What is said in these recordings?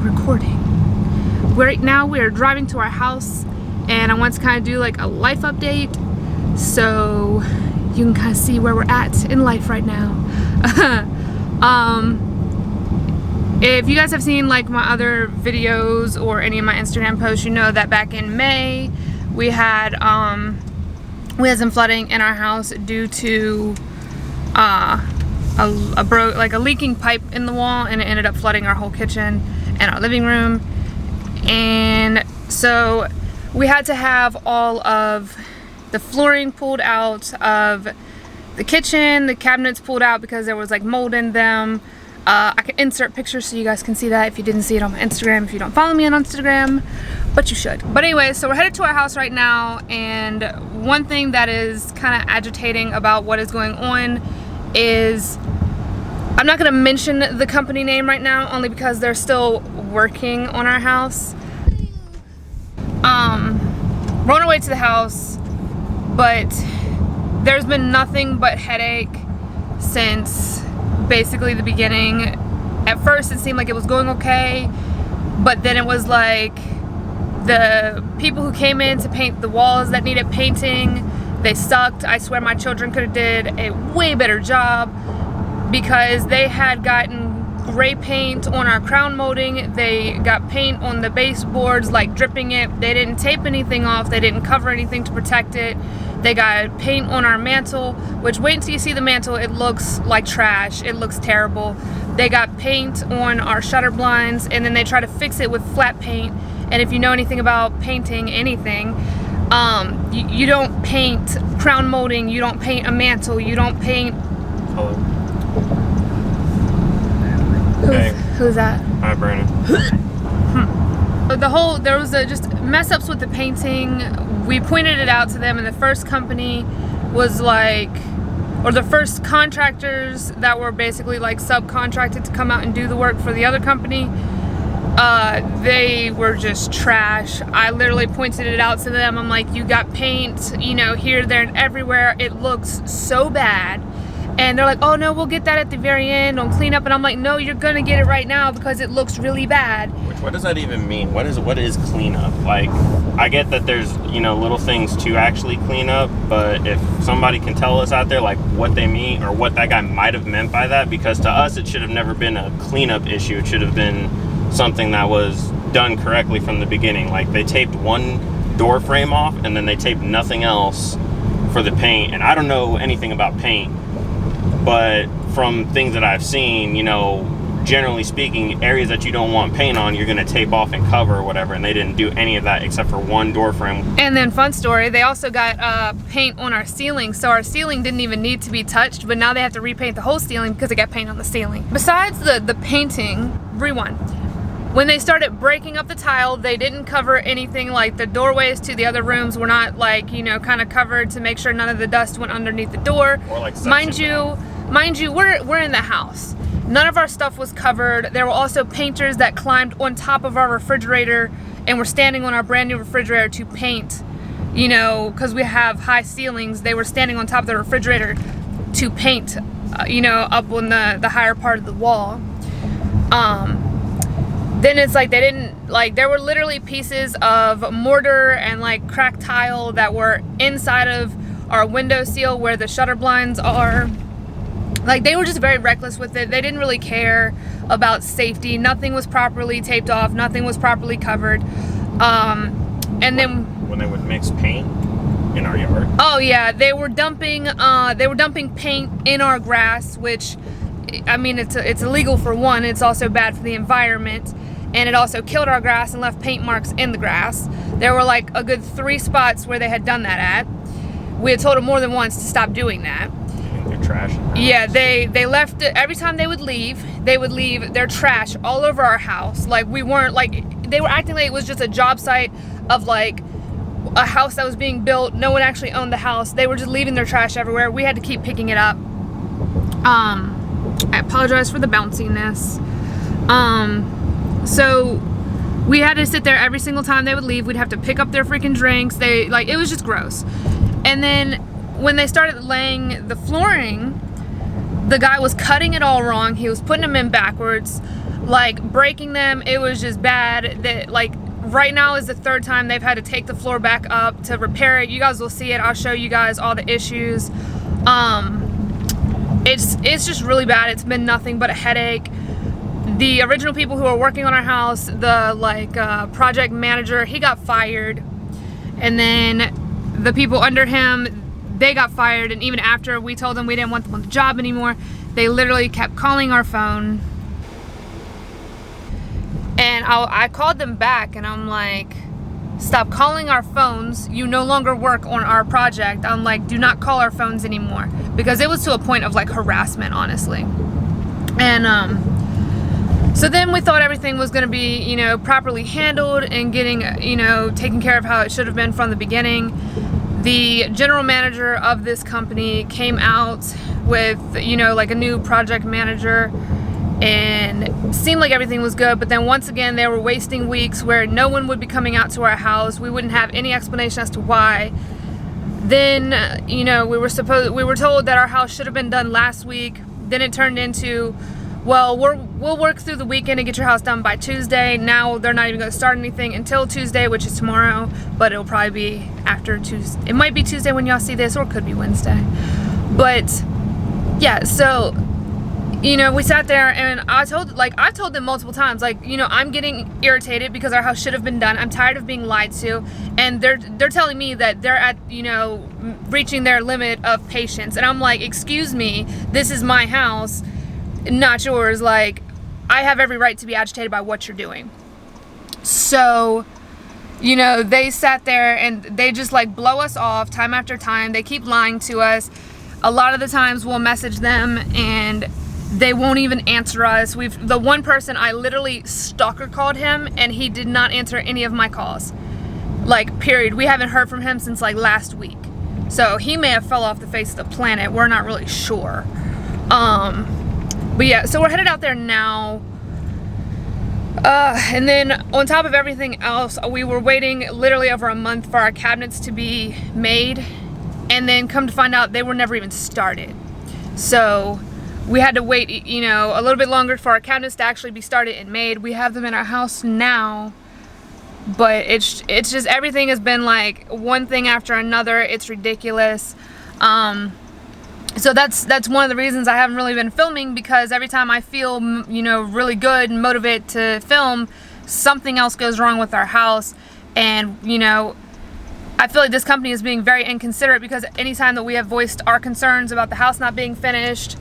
recording. Right now we are driving to our house, and I want to kind of do like a life update so you can kind of see where we're at in life right now. If you guys have seen like my other videos or any of my Instagram posts, you know that back in May we had some flooding in our house due to a leaking pipe in the wall, and it ended up flooding our whole kitchen and our living room. And so we had to have all of the flooring pulled out of the kitchen, the cabinets pulled out because there was like mold in them. I can insert pictures so you guys can see that if you didn't see it on my Instagram, if you don't follow me on Instagram, but you should. But anyway, so we're headed to our house right now, and one thing that is kind of agitating about what is going on is, I'm not going to mention the company name right now, only because they're still working on our house. We're on our way to the house, but there's been nothing but headache since basically the beginning. At first it seemed like it was going okay, but then it was like the people who came in to paint the walls that needed painting, they sucked. I swear my children could have did a way better job, because they had gotten gray paint on our crown molding, they got paint on the baseboards, like dripping it. They didn't tape anything off, they didn't cover anything to protect it. They got paint on our mantle, which, wait until you see the mantle, it looks like trash, it looks terrible. They got paint on our shutter blinds, and then they try to fix it with flat paint. And if you know anything about painting anything, you don't paint crown molding, you don't paint a mantle, you don't paint... Who's that? Hi, Brandon. There was just mess ups with the painting. We pointed it out to them, and the first company was like, or the first contractors that were basically like subcontracted to come out and do the work for the other company, they were just trash. I literally pointed it out to them. I'm like, you got paint, you know, here, there, and everywhere. It looks so bad. And they're like, oh no, we'll get that at the very end on cleanup. And I'm like, no, you're gonna get it right now because it looks really bad. What does that even mean? What is cleanup? Like, I get that there's, you know, little things to actually clean up, but if somebody can tell us out there like what they mean or what that guy might have meant by that, because to us it should have never been a cleanup issue. It should have been something that was done correctly from the beginning. Like, they taped one door frame off and then they taped nothing else for the paint. And I don't know anything about paint, but from things that I've seen, you know, generally speaking, areas that you don't want paint on, you're gonna tape off and cover or whatever, and they didn't do any of that except for one door frame. And then, fun story, they also got paint on our ceiling, so our ceiling didn't even need to be touched, but now they have to repaint the whole ceiling because they got paint on the ceiling. Besides the painting, rewind. When they started breaking up the tile, they didn't cover anything. Like, the doorways to the other rooms were not, like, you know, kind of covered to make sure none of the dust went underneath the door. Or like, mind you, we're in the house. None of our stuff was covered. There were also painters that climbed on top of our refrigerator and were standing on our brand new refrigerator to paint. You know, because we have high ceilings, they were standing on top of the refrigerator to paint, you know, up on the higher part of the wall. Then it's like they didn't, like, there were literally pieces of mortar and like cracked tile that were inside of our window seal where the shutter blinds are. Like, they were just very reckless with it. They didn't really care about safety. Nothing was properly taped off. Nothing was properly covered. And then when they would mix paint in our yard. Oh yeah, they were dumping paint in our grass, which, I mean, it's illegal for one. It's also bad for the environment, and it also killed our grass and left paint marks in the grass. There were like a good 3 spots where they had done that at. We had told them more than once to stop doing that. Their trash. Yeah, they left it. Every time they would leave their trash all over our house. Like, we weren't, like, they were acting like it was just a job site of like a house that was being built. No one actually owned the house. They were just leaving their trash everywhere. We had to keep picking it up. I apologize for the bounciness. So we had to sit there every single time they would leave. We'd have to pick up their freaking drinks. It was just gross. And then when they started laying the flooring, the guy was cutting it all wrong. He was putting them in backwards, like breaking them. It was just bad. That, like, right now is the third time they've had to take the floor back up to repair it. You guys will see it. I'll show you guys all the issues. It's just really bad. It's been nothing but a headache. The original people who are working on our house, the project manager, he got fired, and then the people under him, they got fired. And even after we told them we didn't want them on the job anymore, they literally kept calling our phone. And I called them back, and I'm like, stop calling our phones. You no longer work on our project. I'm like, do not call our phones anymore, because it was to a point of like harassment, honestly. And so then we thought everything was going to be, you know, properly handled and getting, you know, taken care of how it should have been from the beginning. The general manager of this company came out with, you know, like a new project manager, and seemed like everything was good, but then once again they were wasting weeks where no one would be coming out to our house. We wouldn't have any explanation as to why. Then, you know, we were told that our house should have been done last week. Then it turned into, well, we'll work through the weekend and get your house done by Tuesday. Now they're not even going to start anything until Tuesday, which is tomorrow, but it'll probably be after Tuesday. It might be Tuesday when y'all see this, or it could be Wednesday. But yeah, so, you know, we sat there, and I've told them multiple times, like, you know, I'm getting irritated because our house should have been done. I'm tired of being lied to, and they're telling me that they're at, you know, reaching their limit of patience, and I'm like, excuse me, this is my house, not yours. Like, I have every right to be agitated by what you're doing. So, you know, they sat there and they just like blow us off time after time. They keep lying to us. A lot of the times we'll message them and they won't even answer us. The one person, I literally stalker called him, and he did not answer any of my calls. Like, period. We haven't heard from him since like last week. So he may have fell off the face of the planet. We're not really sure. But yeah, so we're headed out there now. And then on top of everything else, we were waiting literally over a month for our cabinets to be made. And then come to find out they were never even started. So we had to wait, you know, a little bit longer for our cabinets to actually be started and made. We have them in our house now, but it's just, everything has been like one thing after another. It's ridiculous. So that's one of the reasons I haven't really been filming, because every time I feel, you know, really good and motivated to film, something else goes wrong with our house. And, you know, I feel like this company is being very inconsiderate, because anytime that we have voiced our concerns about the house not being finished,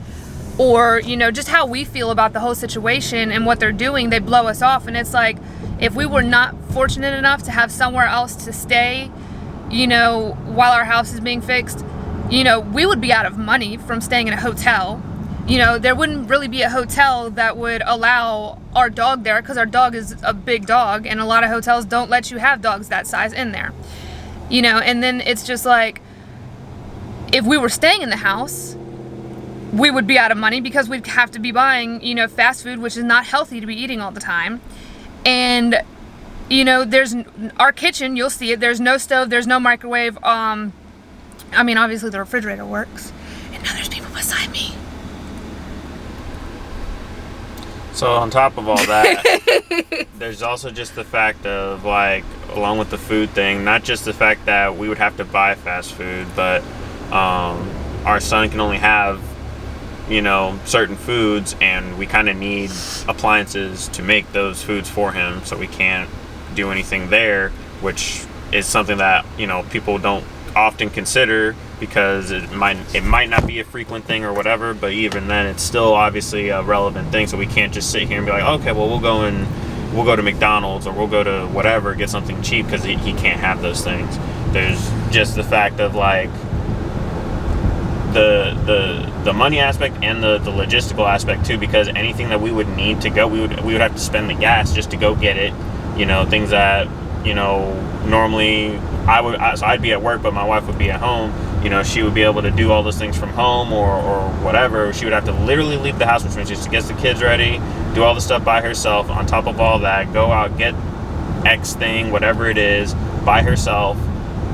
or, you know, just how we feel about the whole situation and what they're doing, they blow us off. And it's like, if we were not fortunate enough to have somewhere else to stay, you know, while our house is being fixed, you know, we would be out of money from staying in a hotel. You know, there wouldn't really be a hotel that would allow our dog there, because our dog is a big dog, and a lot of hotels don't let you have dogs that size in there. You know, and then it's just like, if we were staying in the house, we would be out of money, because we'd have to be buying, you know, fast food, which is not healthy to be eating all the time. And, you know, there's our kitchen, you'll see it, there's no stove, there's no microwave. I mean, obviously the refrigerator works. And now there's people beside me. So on top of all that, there's also just the fact of, like, along with the food thing, not just the fact that we would have to buy fast food, but our son can only have, you know, certain foods, and we kind of need appliances to make those foods for him, so we can't do anything there, which is something that, you know, people don't often consider, because it might not be a frequent thing or whatever, but even then it's still obviously a relevant thing. So we can't just sit here and be like, okay, well, we'll go to McDonald's, or we'll go to whatever, get something cheap, because he can't have those things. There's just the fact of, like, the money aspect and the logistical aspect too, because anything that we would need to go, we would have to spend the gas just to go get it. You know, things that, you know, normally I'd be at work, but my wife would be at home. You know, she would be able to do all those things from home or whatever. She would have to literally leave the house, which means she gets the kids ready, do all the stuff by herself. On top of all that, go out, get X thing, whatever it is, by herself.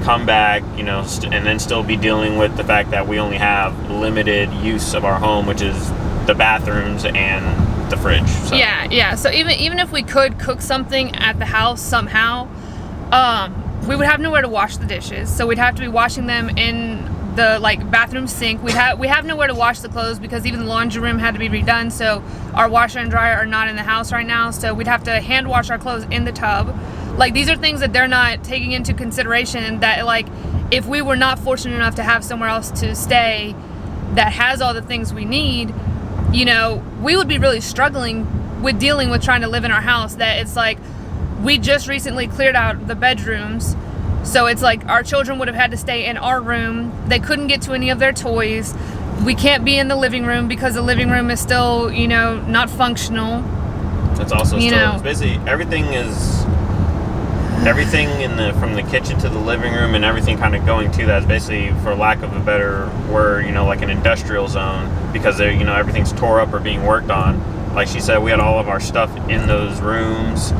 come back, you know, and then still be dealing with the fact that we only have limited use of our home, which is the bathrooms and the fridge. So. Yeah. So even if we could cook something at the house somehow, we would have nowhere to wash the dishes. So we'd have to be washing them in the bathroom sink. We have nowhere to wash the clothes because even the laundry room had to be redone. So our washer and dryer are not in the house right now. So we'd have to hand wash our clothes in the tub. These are things that they're not taking into consideration, that if we were not fortunate enough to have somewhere else to stay that has all the things we need, you know, we would be really struggling with dealing with trying to live in our house. That it's we just recently cleared out the bedrooms, so it's our children would have had to stay in our room. They couldn't get to any of their toys. We can't be in the living room because the living room is still, you know, not functional. It's also still busy. Everything from the kitchen to the living room and everything kind of going to that is basically, for lack of a better word, you know, like an industrial zone, because they're, you know, everything's tore up or being worked on. Like she said, we had all of our stuff in those rooms.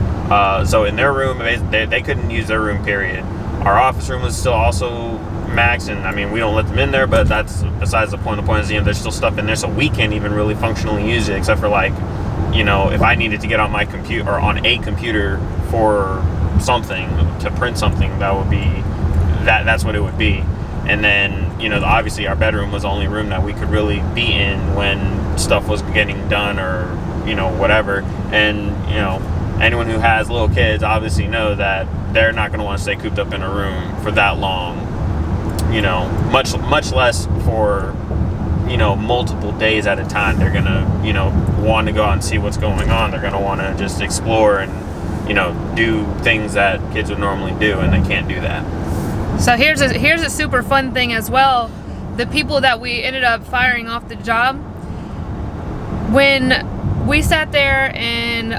So in their room, they couldn't use their room, period. Our office room was still also maxed, and I mean, we don't let them in there, but that's besides the point. The point is, you know, there's still stuff in there, so we can't even really functionally use it, except for you know, if I needed to get on my computer or on a computer for something, to print something, that would be that's what it would be. And then, you know, obviously our bedroom was the only room that we could really be in when stuff was getting done, or, you know, whatever. And, you know, anyone who has little kids obviously know that they're not going to want to stay cooped up in a room for that long, you know, much less for, you know, multiple days at a time. They're going to, you know, want to go out and see what's going on. They're going to want to just explore and, you know, do things that kids would normally do, and they can't do that. So here's a super fun thing as well. The people that we ended up firing off the job, when we sat there and,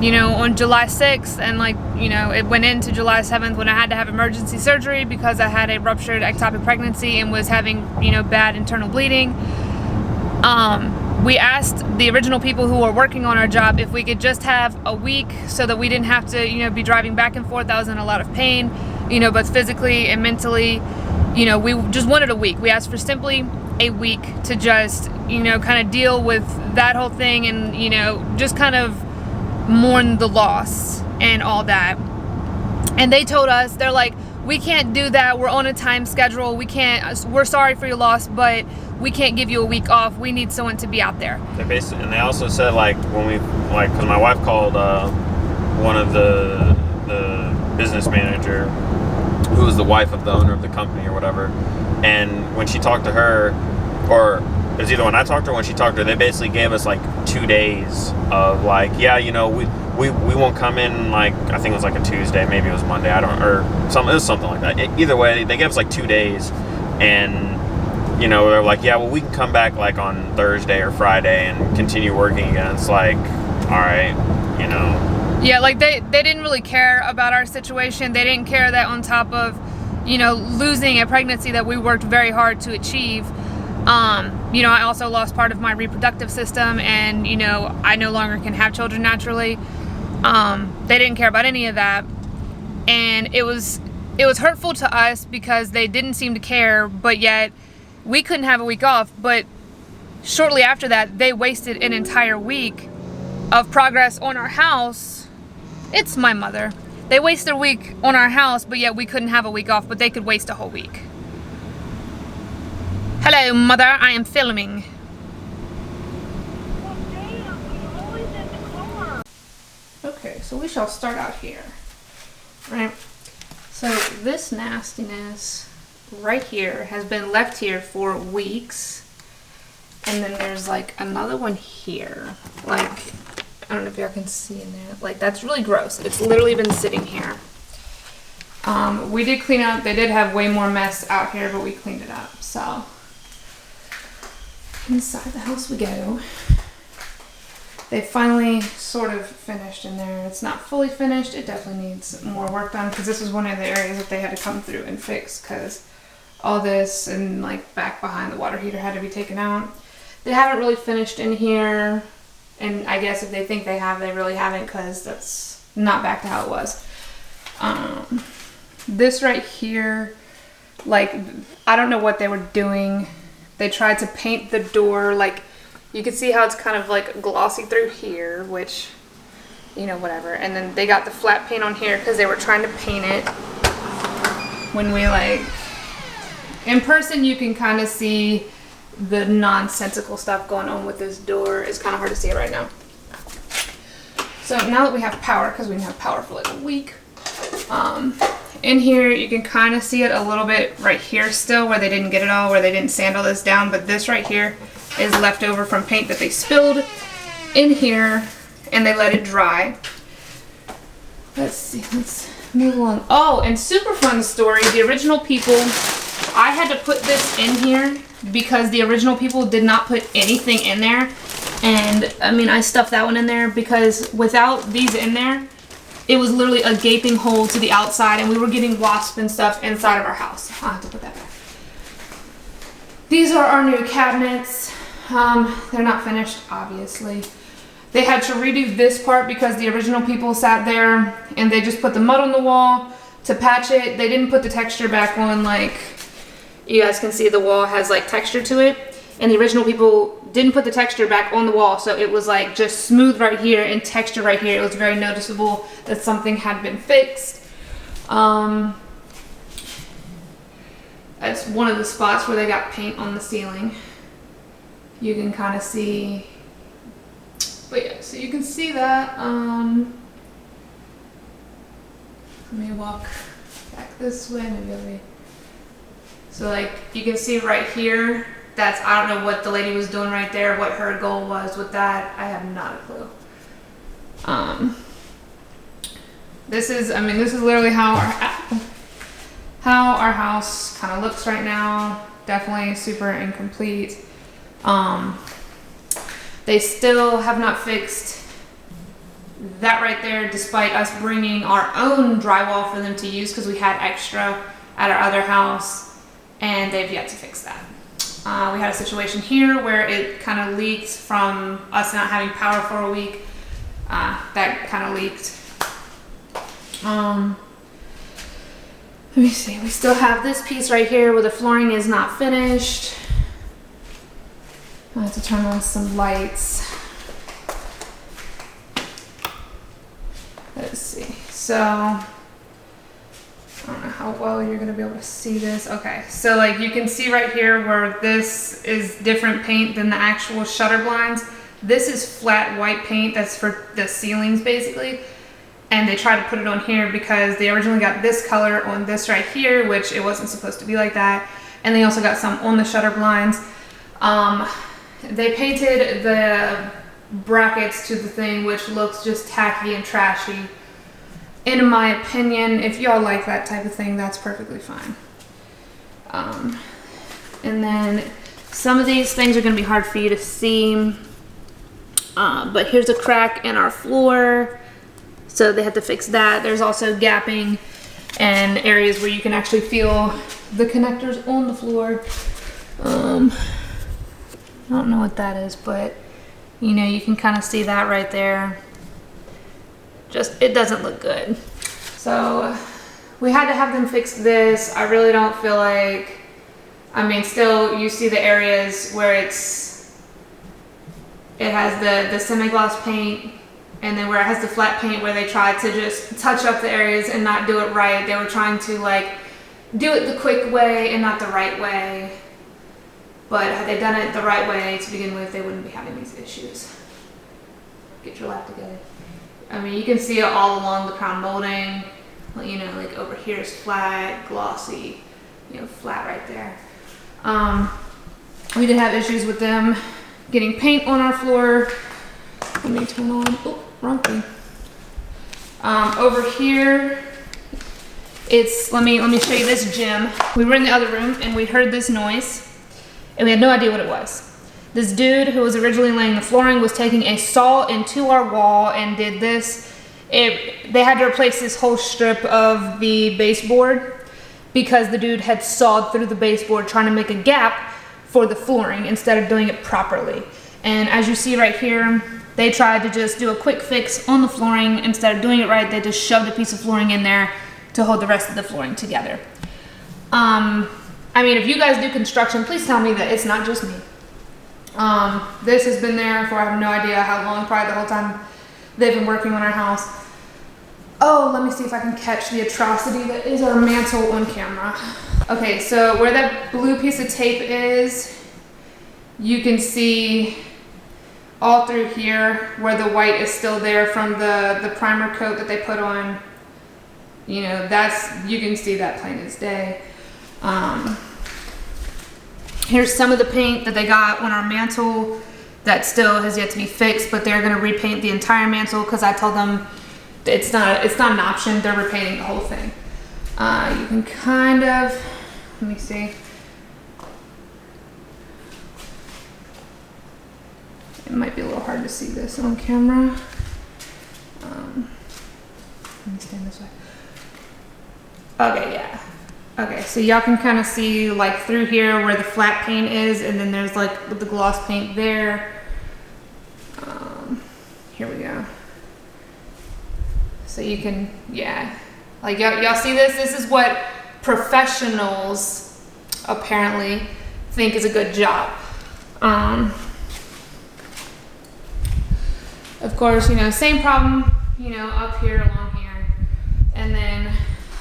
you know, on July 6th, and you know, it went into July 7th when I had to have emergency surgery because I had a ruptured ectopic pregnancy and was having, you know, bad internal bleeding. We asked the original people who were working on our job if we could just have a week so that we didn't have to, you know, be driving back and forth. I was in a lot of pain, you know, both physically and mentally. You know, we just wanted a week. We asked for simply a week to just, you know, kind of deal with that whole thing and, you know, just kind of mourn the loss and all that. And they told us, they're like, we can't do that. We're on a time schedule. We're sorry for your loss, but we can't give you a week off. We need someone to be out there. And they also said, when we, because my wife called one of the business manager, who was the wife of the owner of the company or whatever, and when she talked to her, or it was either when I talked to her or when she talked to her, they basically gave us 2 days of yeah, you know, we won't come in, I think it was a Tuesday, maybe it was Monday, it was something like that. Either way, they gave us 2 days, and, you know, they're yeah, well, we can come back on Thursday or Friday and continue working again. It's all right, you know. Yeah, they didn't really care about our situation. They didn't care that on top of, you know, losing a pregnancy that we worked very hard to achieve. You know, I also lost part of my reproductive system, and, you know, I no longer can have children naturally. They didn't care about any of that, and it was hurtful to us because they didn't seem to care, but yet we couldn't have a week off. But shortly after that, they wasted an entire week of progress on our house. It's my mother. They wasted a week on our house, but yet we couldn't have a week off, but they could waste a whole week. Hello, mother, I am filming. Okay, so we shall start out here. Right? So this nastiness right here has been left here for weeks. And then there's another one here. I don't know if y'all can see in there. That's really gross. It's literally been sitting here. We did clean up. They did have way more mess out here, but we cleaned it up. So inside the house we go. They finally sort of finished in there. It's not fully finished. It definitely needs more work done because this was one of the areas that they had to come through and fix because all this and back behind the water heater had to be taken out. They haven't really finished in here. And I guess if they think they have, they really haven't, because that's not back to how it was. This right here, like, I don't know what they were doing. They tried to paint the door, like, you can see how it's kind of like glossy through here, which, you know, whatever. And then they got the flat paint on here because they were trying to paint it. When we, like, in person, you can kind of see the nonsensical stuff going on with this door. It's kind of hard to see it right now. So now that we have power, because we didn't have power for like a week, in here you can kind of see it a little bit right here still, where they didn't get it all, where they didn't sand all this down, but this right here is left over from paint that they spilled in here and they let it dry. Let's see, let's move along. Oh, and super fun story, the original people, I had to put this in here because the original people did not put anything in there. And I mean, I stuffed that one in there because without these in there, it was literally a gaping hole to the outside and we were getting wasps and stuff inside of our house. I'll have to put that back. These are our new cabinets. They're not finished, obviously. They had to redo this part because the original people sat there and they just put the mud on the wall to patch it. They didn't put the texture back on, like you guys can see the wall has like texture to it. And the original people didn't put the texture back on the wall, so it was like just smooth right here and texture right here. It was very noticeable that something had been fixed. That's one of the spots where they got paint on the ceiling. You can kind of see, but yeah, so you can see that. Let me walk back this way, maybe over here. So like you can see right here, that's, I don't know what the lady was doing right there, what her goal was with that. I have not a clue. This is, I mean, this is literally how our house kind of looks right now. Definitely super incomplete. They still have not fixed that right there, despite us bringing our own drywall for them to use because we had extra at our other house, and they've yet to fix that. We had a situation here where it kind of leaked from us not having power for a week. That kind of leaked. Let me see, we still have this piece right here where the flooring is not finished. I have to turn on some lights. Let's see, so I don't know how well you're gonna be able to see this. Okay, so like you can see right here where this is different paint than the actual shutter blinds. This is flat white paint that's for the ceilings basically. And they tried to put it on here because they originally got this color on this right here, which it wasn't supposed to be like that. And they also got some on the shutter blinds. They painted the brackets to the thing, which looks just tacky and trashy. In my opinion, if y'all like that type of thing, that's perfectly fine. And then some of these things are gonna be hard for you to see. But here's a crack in our floor. So they had to fix that. There's also gapping and areas where you can actually feel the connectors on the floor. I don't know what that is, but you know, you can kind of see that right there. Just, it doesn't look good. So we had to have them fix this. I really don't feel like, I mean, still you see the areas where it has the semi-gloss paint, and then where it has the flat paint where they tried to just touch up the areas and not do it right. They were trying to like do it the quick way and not the right way. But had they done it the right way to begin with, they wouldn't be having these issues. Get your lap together. I mean, you can see it all along the crown molding. You know, like over here is flat, glossy, you know, flat right there. We did have issues with them getting paint on our floor. Let me turn on, oh, wrong thing. Over here, it's, let me show you this gym. We were in the other room and we heard this noise and we had no idea what it was. This dude who was originally laying the flooring was taking a saw into our wall and did this. They had to replace this whole strip of the baseboard because the dude had sawed through the baseboard trying to make a gap for the flooring instead of doing it properly. And as you see right here, they tried to just do a quick fix on the flooring. Instead of doing it right, they just shoved a piece of flooring in there to hold the rest of the flooring together. I mean, if you guys do construction, please tell me that it's not just me. This has been there for, I have no idea how long, probably the whole time they've been working on our house. Oh, let me see if I can catch the atrocity that is our mantle on camera. Okay, so where that blue piece of tape is, you can see all through here where the white is still there from the primer coat that they put on. You know, you can see that plain as day. Here's some of the paint that they got on our mantle that still has yet to be fixed, but they're gonna repaint the entire mantle because I told them it's not an option, they're repainting the whole thing. You can kind of, let me see. It might be a little hard to see this on camera. Let me stand this way. Okay, yeah. Okay, so y'all can kind of see like through here where the flat paint is, and then there's like the gloss paint there. Here we go. So you can, yeah. Like y'all see this? This is what professionals apparently think is a good job. Of course, you know, same problem, you know, up here, along here. And then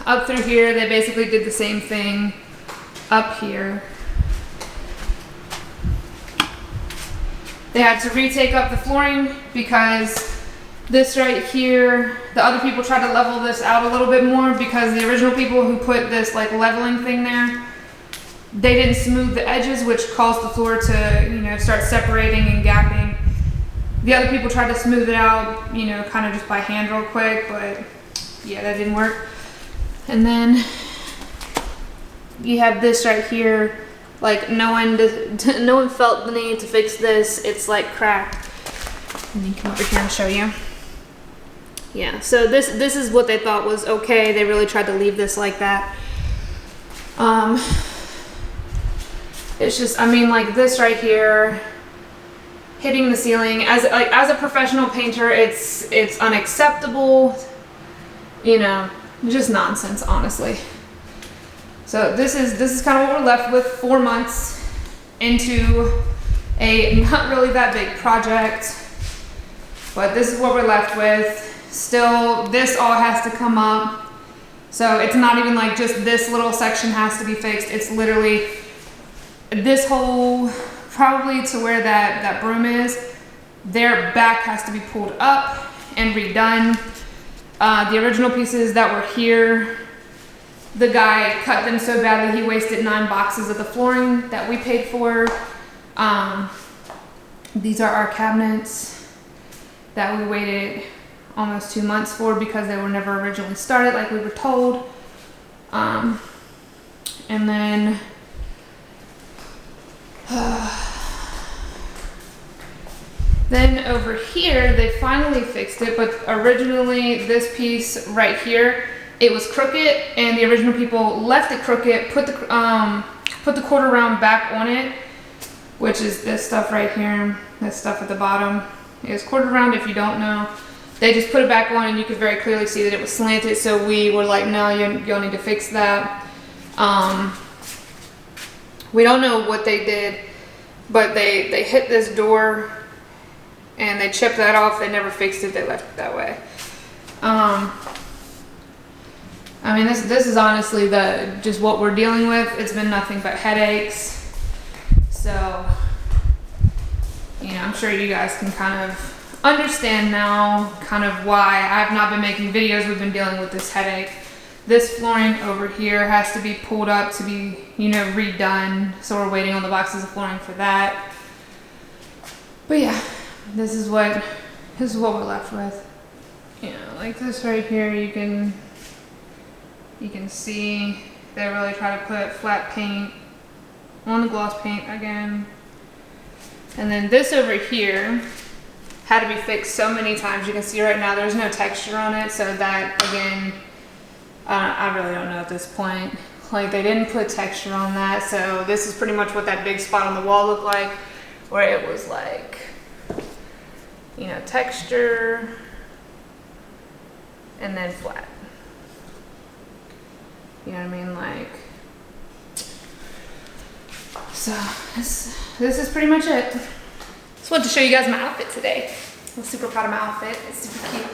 up through here, they basically did the same thing up here. They had to retake up the flooring because this right here, the other people tried to level this out a little bit more because the original people who put this like leveling thing there, they didn't smooth the edges, which caused the floor to, you know, start separating and gapping. The other people tried to smooth it out, you know, kind of just by hand real quick, but yeah, that didn't work. And then you have this right here, like no one felt the need to fix this. It's like cracked. Let me come over here and show you. Yeah, so this is what they thought was okay. They really tried to leave this like that. It's just, I mean, like this right here, hitting the ceiling. As a professional painter, it's unacceptable. You know, just nonsense, honestly. So this is kind of what we're left with 4 months into a not really that big project, but this is what we're left with. Still, this all has to come up. So it's not even like just this little section has to be fixed. It's literally this whole, probably to where that broom is, their back has to be pulled up and redone. The original pieces that were here, the guy cut them so badly he wasted 9 boxes of the flooring that we paid for. These are our cabinets that we waited almost 2 months for because they were never originally started like we were told. And then then over here, they finally fixed it, but originally this piece right here, it was crooked, and the original people left it crooked, put the quarter round back on it, which is this stuff right here, this stuff at the bottom is quarter round. If you don't know, they just put it back on, and you could very clearly see that it was slanted, so we were like, no, you'll need to fix that. We don't know what they did, but they hit this door and they chipped that off. They never fixed it. They left it that way. I mean, this is honestly just what we're dealing with. It's been nothing but headaches. So, you know, I'm sure you guys can kind of understand now kind of why I've not been making videos. We've been dealing with this headache. This flooring over here has to be pulled up to be, you know, redone. So we're waiting on the boxes of flooring for that. But yeah, this is what we're left with. You know, like this right here, you can see they really try to put flat paint on the gloss paint again. And then this over here had to be fixed so many times. You can see right now there's no texture on it, so that again, I really don't know at this point. Like, they didn't put texture on that, so this is pretty much what that big spot on the wall looked like, where it was like, you know, texture and then flat. You know what I mean? Like, so this is pretty much it. Just wanted to show you guys my outfit today. I'm super proud of my outfit. It's super cute.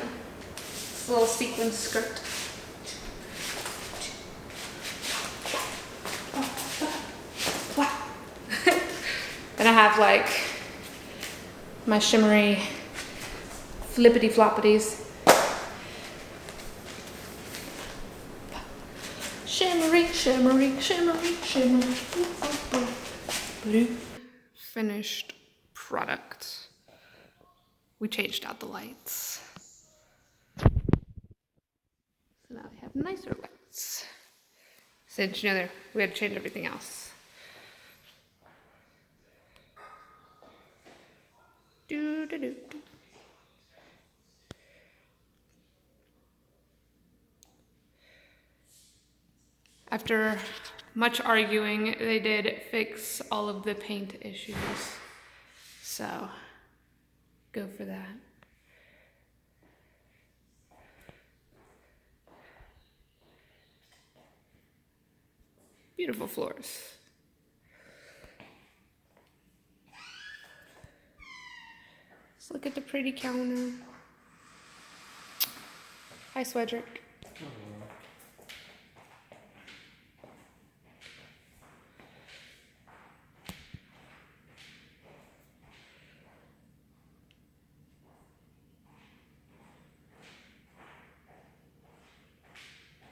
This little sequin skirt. Then I have like my shimmery flippity floppities. Shimmery, shimmery, shimmery, shimmery. Blue. Finished product. We changed out the lights. So now they have nicer lights. Since, you know, we had to change everything else. Do, do, do, do. After much arguing, they did fix all of the paint issues. So, go for that. Beautiful floors. Let's look at the pretty counter. Hi, Swedrick.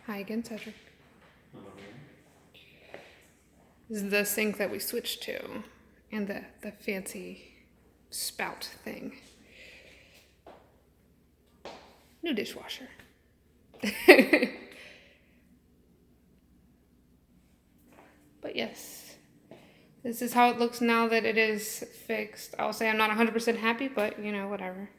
Hi again, Cedric. This is the sink that we switched to, and the fancy spout thing. New dishwasher. But yes, this is how it looks now that it is fixed. I'll say I'm not 100% happy, but you know, whatever.